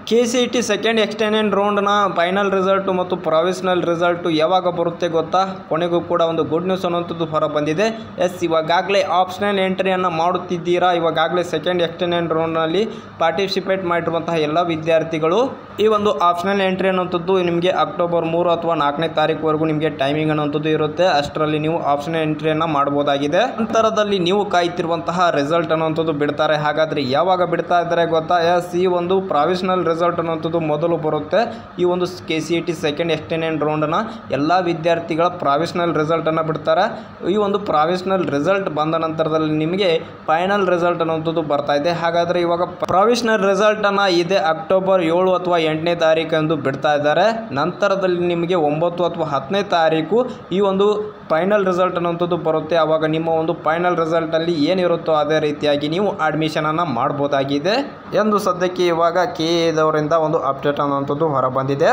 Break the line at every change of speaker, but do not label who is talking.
KCET second extended ರೌಂಡ್ನ final result ಮತ್ತು provisional result ಯಾವಾಗ ಬರುತ್ತೆ ಗೊತ್ತಾ? ಕೊನೆಗೂ ಕೂಡ ಒಂದು ಗುಡ್ ನ್ಯೂಸ್ ಅನ್ನುವಂಥದ್ದು ಹೊರ ಬಂದಿದೆ. ಇವಾಗಲೇ ಆಪ್ಷನಲ್ ಎಂಟ್ರಿಯನ್ನು ಮಾಡುತ್ತಿದ್ದೀರಾ? ಇವಾಗಲೇ ಸೆಕೆಂಡ್ ಎಕ್ಸ್ಟೆಂಡೆಡ್ ರೌಂಡ್ನಲ್ಲಿ ಪಾರ್ಟಿಸಿಪೇಟ್ ಮಾಡಿರುವಂತಹ ಎಲ್ಲ ವಿದ್ಯಾರ್ಥಿಗಳು ಈ ಒಂದು ಆಪ್ಷನಲ್ ಎಂಟ್ರಿ ಅನ್ನುವಂಥದ್ದು ನಿಮಗೆ ಅಕ್ಟೋಬರ್ 3 ಅಥವಾ 4ನೇ ತಾರೀಕುವರೆಗೂ ನಿಮಗೆ ಟೈಮಿಂಗ್ ಅನ್ನುವಂಥದ್ದು ಇರುತ್ತೆ. ಅಷ್ಟರಲ್ಲಿ ನೀವು ಆಪ್ಷನಲ್ ಎಂಟ್ರಿಯನ್ನು ಮಾಡಬಹುದಾಗಿದೆ. ನಂತರದಲ್ಲಿ ನೀವು ಕಾಯ್ತಿರುವಂತಹ ರಿಸಲ್ಟ್ ಅನ್ನುವಂಥದ್ದು ಬಿಡ್ತಾರೆ. ಹಾಗಾದರೆ ಯಾವಾಗ ಬಿಡ್ತಾ ಇದ್ದಾರೆ ಗೊತ್ತಾ? ಈ ಒಂದು ಪ್ರಾವಿಷನಲ್ ರಿಸಲ್ಟ್ ಅನ್ನುವಂಥದ್ದು ಮೊದಲು ಬರುತ್ತೆ. ಈ ಒಂದು KCET ಸೆಕೆಂಡ್ ಎಕ್ಸ್ಟೆಂಡೆಡ್ ರೌಂಡ್ನ ಎಲ್ಲ ವಿದ್ಯಾರ್ಥಿಗಳ ಪ್ರಾವಿಷನಲ್ ರಿಸಲ್ಟನ್ನು ಬಿಡ್ತಾರೆ. ಈ ಒಂದು ಪ್ರಾವಿಷನಲ್ ರಿಸಲ್ಟ್ ಬಂದ ನಂತರದಲ್ಲಿ ನಿಮಗೆ ಫೈನಲ್ ರಿಸಲ್ಟ್ ಅನ್ನುವಂಥದ್ದು ಬರ್ತಾ ಇದೆ. ಹಾಗಾದರೆ ಇವಾಗ ಪ್ರಾವಿಷನಲ್ ರಿಸಲ್ಟನ್ನು ಇದೆ ಅಕ್ಟೋಬರ್ 7 ಅಥವಾ 8ನೇ ತಾರೀಕು ಬಿಡ್ತಾ ಇದ್ದಾರೆ. ನಂತರದಲ್ಲಿ ನಿಮಗೆ 9 ಅಥವಾ 10ನೇ ತಾರೀಕು ಈ ಒಂದು ಫೈನಲ್ ರಿಸಲ್ಟ್ ಅನ್ನುವಂಥದ್ದು ಬರುತ್ತೆ. ಆವಾಗ ನಿಮ್ಮ ಒಂದು ಫೈನಲ್ ರಿಸಲ್ಟಲ್ಲಿ ಏನಿರುತ್ತೋ ಅದೇ ರೀತಿಯಾಗಿ ನೀವು ಅಡ್ಮಿಷನನ್ನು ಮಾಡ್ಬೋದಾಗಿದೆ ಎಂದು ಸದ್ಯಕ್ಕೆ ಇವಾಗ KA ದವರಿಂದ ಒಂದು ಅಪ್ಡೇಟ್ ಅನ್ನುವಂಥದ್ದು ಹೊರ ಬಂದಿದೆ.